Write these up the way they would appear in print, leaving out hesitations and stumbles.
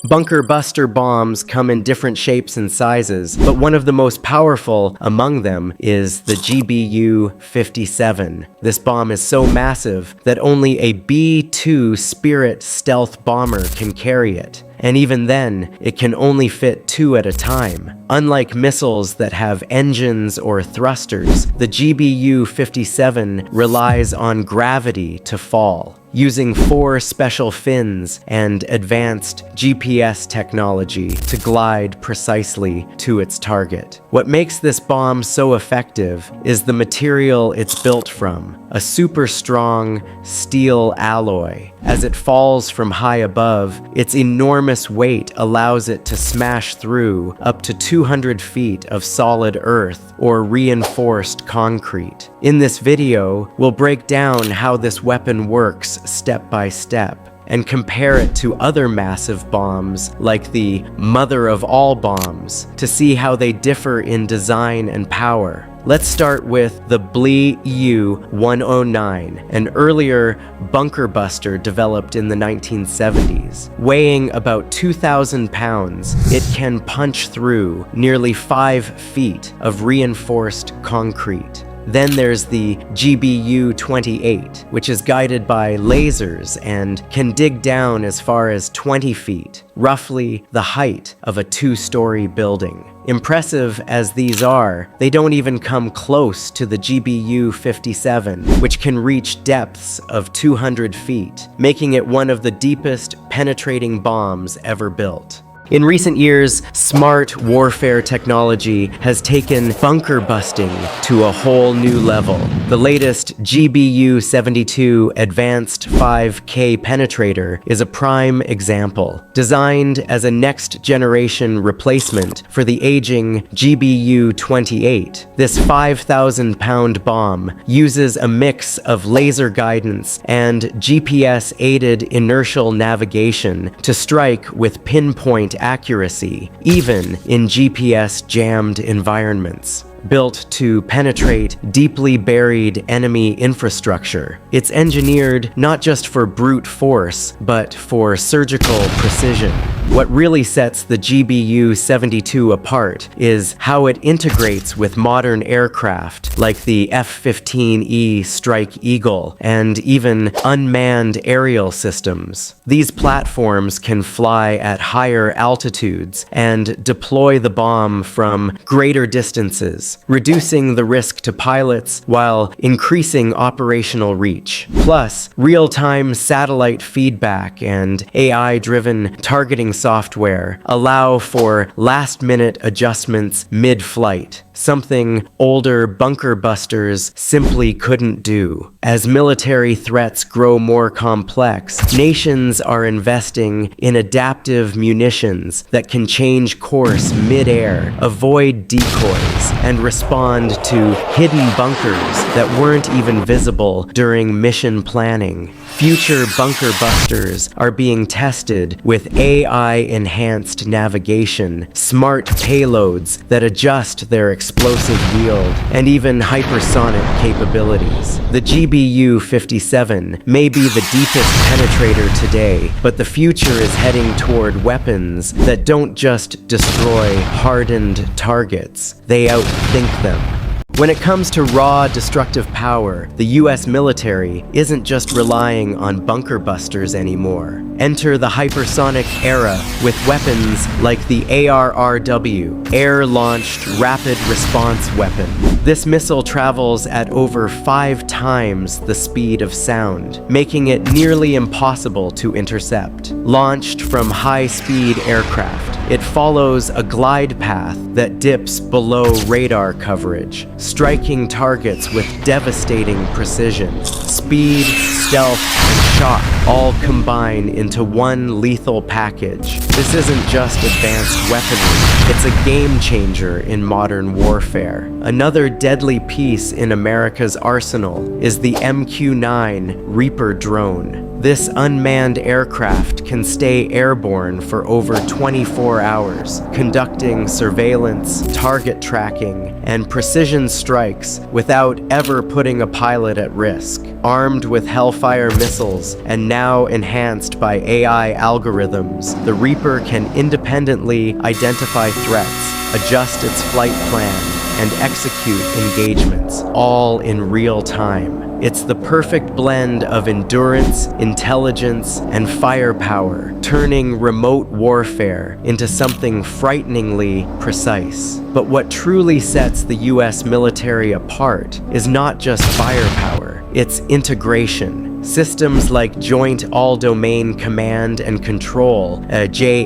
Bunker buster bombs come in different shapes and sizes, but one of the most powerful among them is the GBU-57. This bomb is so massive that only a B-2 Spirit stealth bomber can carry it. And even then, it can only fit 2 at a time. Unlike missiles that have engines or thrusters, the GBU-57 relies on gravity to fall, using 4 special fins and advanced GPS technology to glide precisely to its target. What makes this bomb so effective is the material it's built from, a super strong steel alloy. As it falls from high above, its enormous weight allows it to smash through up to 200 feet of solid earth or reinforced concrete. In this video, we'll break down how this weapon works step by step and compare it to other massive bombs like the mother of all bombs to see how they differ in design and power. Let's start with the BLU-109, an earlier bunker buster developed in the 1970s. Weighing about 2,000 pounds, it can punch through nearly 5 feet of reinforced concrete. Then there's the GBU-28, which is guided by lasers and can dig down as far as 20 feet, roughly the height of a 2-story building. Impressive as these are, they don't even come close to the GBU-57, which can reach depths of 200 feet, making it one of the deepest penetrating bombs ever built. In recent years, smart warfare technology has taken bunker busting to a whole new level. The latest GBU-72 Advanced 5K Penetrator is a prime example. Designed as a next-generation replacement for the aging GBU-28, this 5,000-pound bomb uses a mix of laser guidance and GPS-aided inertial navigation to strike with pinpoint accuracy, even in GPS-jammed environments. Built to penetrate deeply buried enemy infrastructure, it's engineered not just for brute force, but for surgical precision. What really sets the GBU-72 apart is how it integrates with modern aircraft like the F-15E Strike Eagle and even unmanned aerial systems. These platforms can fly at higher altitudes and deploy the bomb from greater distances, reducing the risk to pilots while increasing operational reach. Plus, real-time satellite feedback and AI-driven targeting software allow for last-minute adjustments mid-flight, something older bunker busters simply couldn't do. As military threats grow more complex, nations are investing in adaptive munitions that can change course mid-air, avoid decoys, and respond to hidden bunkers that weren't even visible during mission planning. Future bunker busters are being tested with AI-enhanced navigation, smart payloads that adjust their explosive yield, and even hypersonic capabilities. The GBU-57 may be the deepest penetrator today, but the future is heading toward weapons that don't just destroy hardened targets, they outthink them. When it comes to raw destructive power, the US military isn't just relying on bunker busters anymore. Enter the hypersonic era with weapons like the ARRW, Air-Launched Rapid Response Weapon. This missile travels at over 5 times the speed of sound, making it nearly impossible to intercept. Launched from high-speed aircraft, it follows a glide path that dips below radar coverage, striking targets with devastating precision. Speed, stealth, and shock all combine into one lethal package. This isn't just advanced weaponry, it's a game changer in modern warfare. Another deadly piece in America's arsenal is the MQ-9 Reaper drone. This unmanned aircraft can stay airborne for over 24 hours, conducting surveillance, target tracking, and precision strikes without ever putting a pilot at risk. Armed with Hellfire missiles and now enhanced by AI algorithms, the Reaper can independently identify threats, adjust its flight plan, and execute engagements, all in real time. It's the perfect blend of endurance, intelligence, and firepower, turning remote warfare into something frighteningly precise. But what truly sets the US military apart is not just firepower, it's integration. Systems like Joint All-Domain Command and Control, JADC2,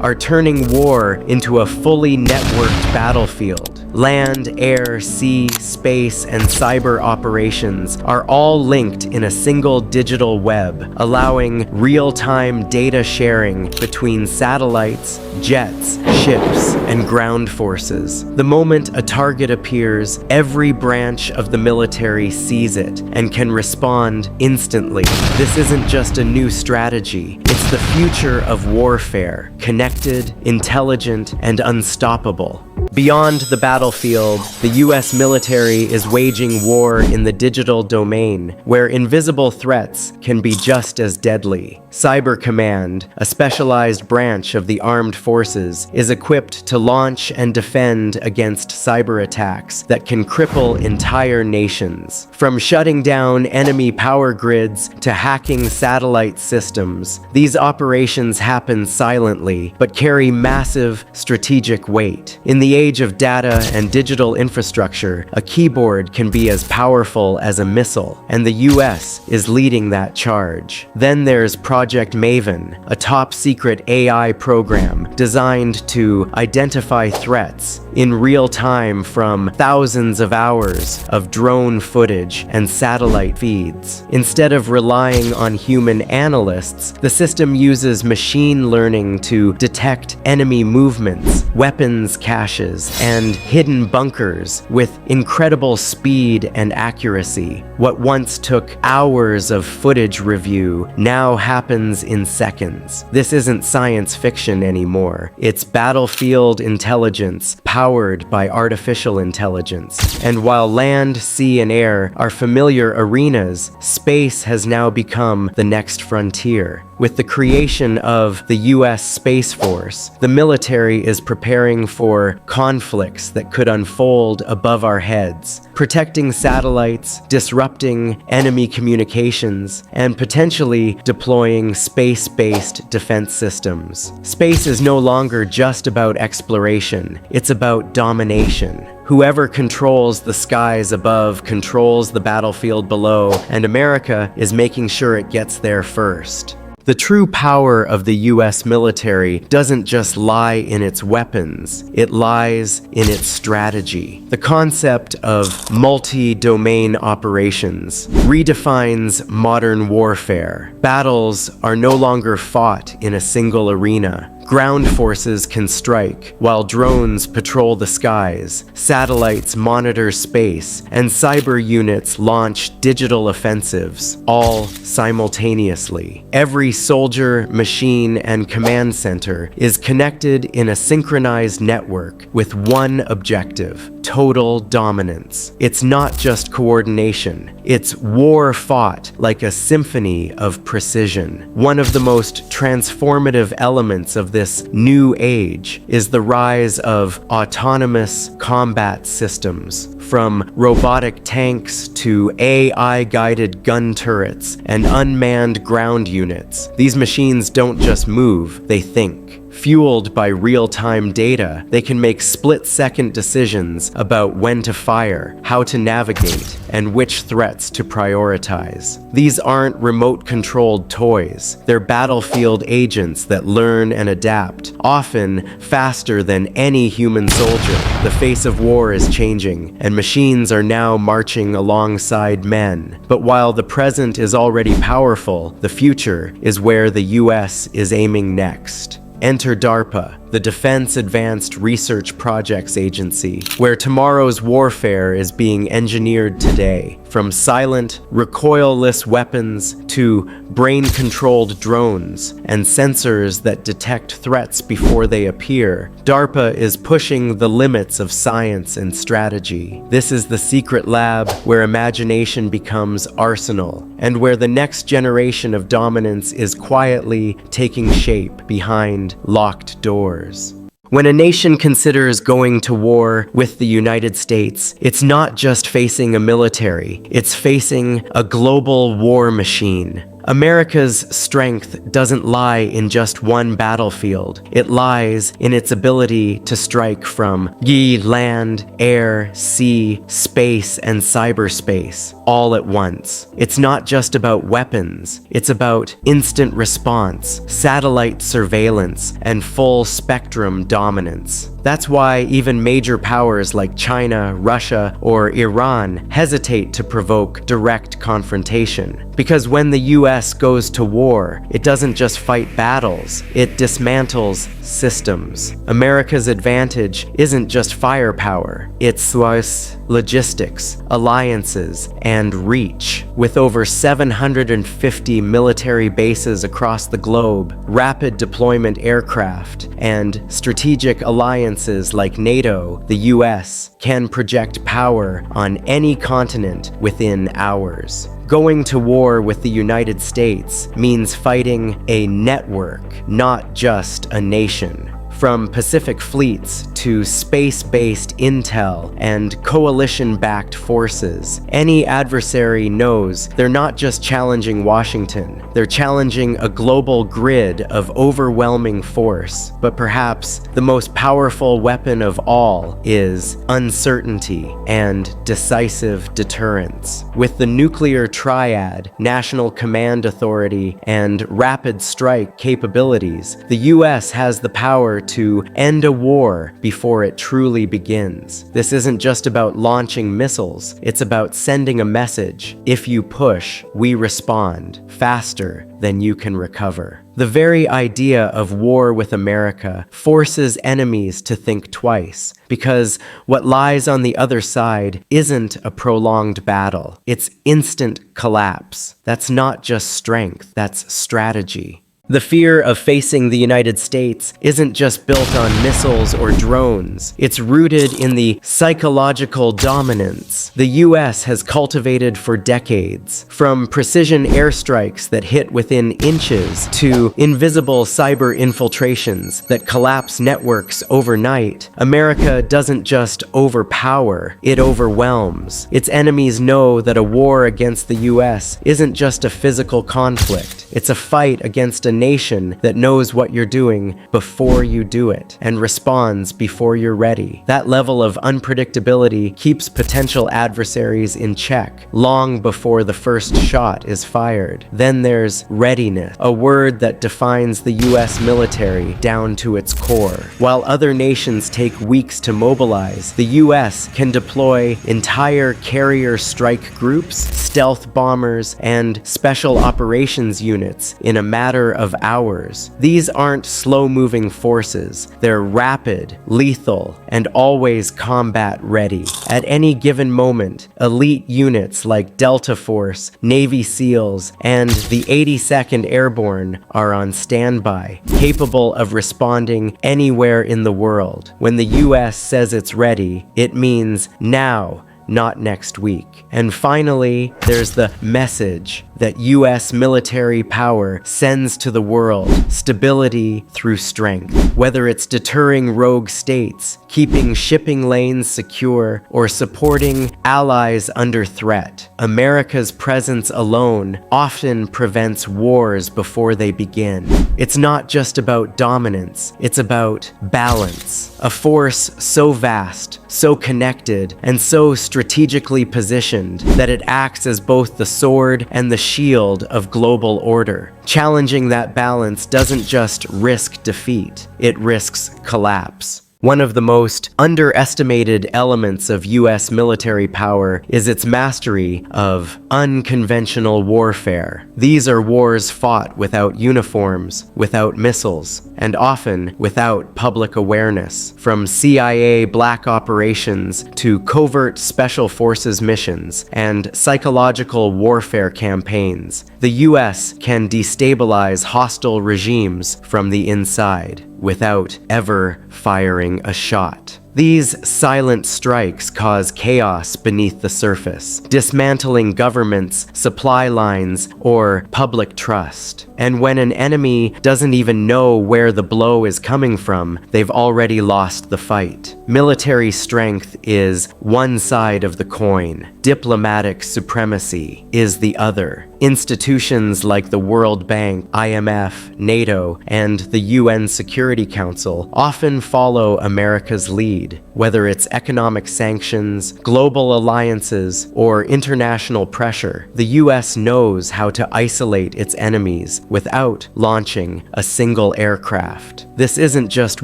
are turning war into a fully networked battlefield. Land, air, sea, space, and cyber operations are all linked in a single digital web, allowing real-time data sharing between satellites, jets, ships, and ground forces. The moment a target appears, every branch of the military sees it and can respond instantly. This isn't just a new strategy, it's the future of warfare, connected, intelligent, and unstoppable. Beyond the battlefield, the US military is waging war in the digital domain, where invisible threats can be just as deadly. Cyber Command, a specialized branch of the armed forces, is equipped to launch and defend against cyber attacks that can cripple entire nations. From shutting down enemy power grids to hacking satellite systems, these operations happen silently but carry massive strategic weight. In the age of data and digital infrastructure, a keyboard can be as powerful as a missile, and the US is leading that charge. Then there's Project Maven, a top-secret AI program designed to identify threats in real time from thousands of hours of drone footage and satellite feeds. Instead of relying on human analysts, the system uses machine learning to detect enemy movements, weapons caches, and hidden bunkers with incredible speed and accuracy. What once took hours of footage review now happens in seconds. This isn't science fiction anymore. It's battlefield intelligence powered by artificial intelligence. And while land, sea, and air are familiar arenas, space has now become the next frontier. With the creation of the US Space Force, the military is preparing for conflicts that could unfold above our heads, protecting satellites, disrupting enemy communications, and potentially deploying space-based defense systems. Space is no longer just about exploration, it's about domination. Whoever controls the skies above controls the battlefield below, and America is making sure it gets there first. The true power of the US military doesn't just lie in its weapons, it lies in its strategy. The concept of multi-domain operations redefines modern warfare. Battles are no longer fought in a single arena. Ground forces can strike, while drones patrol the skies, satellites monitor space, and cyber units launch digital offensives, all simultaneously. Every soldier, machine, and command center is connected in a synchronized network with one objective: total dominance. It's not just coordination, it's war fought like a symphony of precision. One of the most transformative elements of this new age is the rise of autonomous combat systems, from robotic tanks to AI-guided gun turrets and unmanned ground units. These machines don't just move, they think. Fueled by real-time data, they can make split-second decisions about when to fire, how to navigate, and which threats to prioritize. These aren't remote-controlled toys. They're battlefield agents that learn and adapt, often faster than any human soldier. The face of war is changing, and machines are now marching alongside men. But while the present is already powerful, the future is where the US is aiming next. Enter DARPA, the Defense Advanced Research Projects Agency, where tomorrow's warfare is being engineered today. From silent, recoilless weapons to brain-controlled drones and sensors that detect threats before they appear, DARPA is pushing the limits of science and strategy. This is the secret lab where imagination becomes arsenal, and where the next generation of dominance is quietly taking shape behind locked doors. When a nation considers going to war with the United States, it's not just facing a military, it's facing a global war machine. America's strength doesn't lie in just one battlefield. It lies in its ability to strike from land, air, sea, space, and cyberspace all at once. It's not just about weapons. It's about instant response, satellite surveillance, and full spectrum dominance. That's why even major powers like China, Russia, or Iran hesitate to provoke direct confrontation. Because when the US goes to war, it doesn't just fight battles, it dismantles systems. America's advantage isn't just firepower, it's logistics, alliances, and reach. With over 750 military bases across the globe, rapid deployment aircraft, and strategic alliances like NATO, the US can project power on any continent within hours. Going to war with the United States means fighting a network, not just a nation. From Pacific fleets to space-based intel and coalition-backed forces, any adversary knows they're not just challenging Washington, they're challenging a global grid of overwhelming force. But perhaps the most powerful weapon of all is uncertainty and decisive deterrence. With the nuclear triad, national command authority, and rapid strike capabilities, the US has the power to end a war before it truly begins. This isn't just about launching missiles, it's about sending a message. If you push, we respond faster than you can recover. The very idea of war with America forces enemies to think twice, because what lies on the other side isn't a prolonged battle, it's instant collapse. That's not just strength, that's strategy. The fear of facing the United States isn't just built on missiles or drones. It's rooted in the psychological dominance the US has cultivated for decades. From precision airstrikes that hit within inches to invisible cyber infiltrations that collapse networks overnight, America doesn't just overpower, it overwhelms. Its enemies know that a war against the US isn't just a physical conflict. It's a fight against a nation that knows what you're doing before you do it and responds before you're ready. That level of unpredictability keeps potential adversaries in check long before the first shot is fired. Then there's readiness, a word that defines the US military down to its core. While other nations take weeks to mobilize, the US can deploy entire carrier strike groups, stealth bombers, and special operations units in a matter of hours. These aren't slow-moving forces. They're rapid, lethal, and always combat ready. At any given moment, elite units like Delta Force, Navy SEALs, and the 82nd Airborne are on standby, capable of responding anywhere in the world. When the US says it's ready, it means now, not next week. And finally, there's the message that US military power sends to the world: stability through strength. Whether it's deterring rogue states, keeping shipping lanes secure, or supporting allies under threat, America's presence alone often prevents wars before they begin. It's not just about dominance, it's about balance. A force so vast, so connected, and so strategically positioned that it acts as both the sword and the shield of global order. Challenging that balance doesn't just risk defeat, it risks collapse. One of the most underestimated elements of U.S. military power is its mastery of unconventional warfare. These are wars fought without uniforms, without missiles, and often without public awareness. From CIA black operations to covert special forces missions and psychological warfare campaigns, the U.S. can destabilize hostile regimes from the inside without ever firing a shot. These silent strikes cause chaos beneath the surface, dismantling governments, supply lines, or public trust. And when an enemy doesn't even know where the blow is coming from, they've already lost the fight. Military strength is one side of the coin. Diplomatic supremacy is the other. Institutions like the World Bank, IMF, NATO, and the UN Security Council often follow America's lead. Whether it's economic sanctions, global alliances, or international pressure, the US knows how to isolate its enemies without launching a single aircraft. This isn't just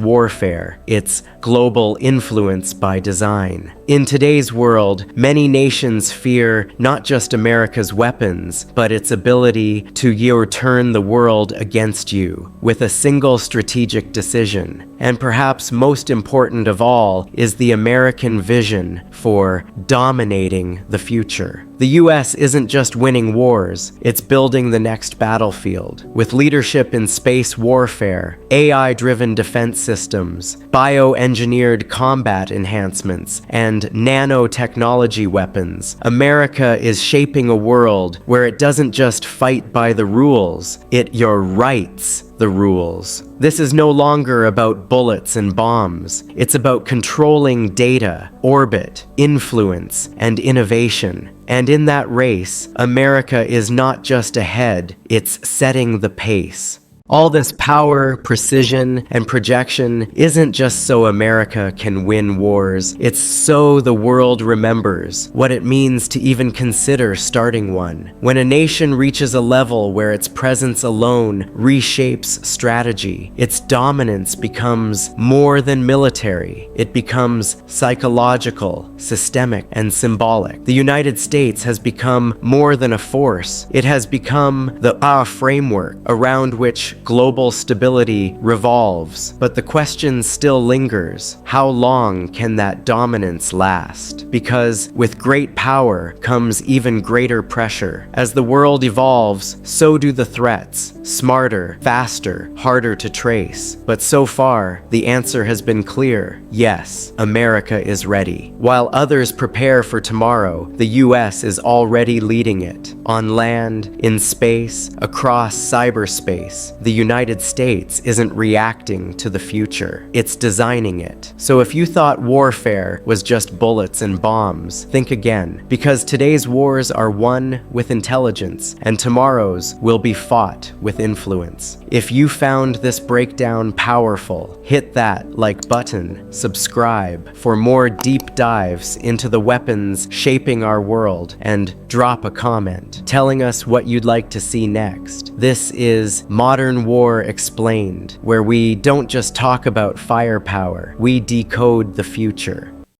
warfare, it's global influence by design. In today's world, many nations fear not just America's weapons, but its ability to turn the world against you with a single strategic decision. And perhaps most important of all is the American vision for dominating the future. The US isn't just winning wars, it's building the next battlefield. With leadership in space warfare, AI-driven defense systems, bioengineered combat enhancements, and nanotechnology weapons, America is shaping a world where it doesn't just fight by the rules, it writes the rules. This is no longer about bullets and bombs. It's about controlling data, orbit, influence, and innovation. And in that race, America is not just ahead, it's setting the pace. All this power, precision, and projection isn't just so America can win wars, it's so the world remembers what it means to even consider starting one. When a nation reaches a level where its presence alone reshapes strategy, its dominance becomes more than military. It becomes psychological, systemic, and symbolic. The United States has become more than a force. It has become the framework around which global stability revolves. But the question still lingers: how long can that dominance last? Because with great power comes even greater pressure. As the world evolves, so do the threats. Smarter, faster, harder to trace. But so far, the answer has been clear. Yes, America is ready. While others prepare for tomorrow, the US is already leading it. On land, in space, across cyberspace, the United States isn't reacting to the future, it's designing it. So if you thought warfare was just bullets and bombs, think again, because today's wars are won with intelligence, and tomorrow's will be fought with influence. If you found this breakdown powerful, hit that like button, subscribe for more deep dives into the weapons shaping our world, and drop a comment telling us what you'd like to see next. This is Modern War Explained, where we don't just talk about firepower, we decode the future.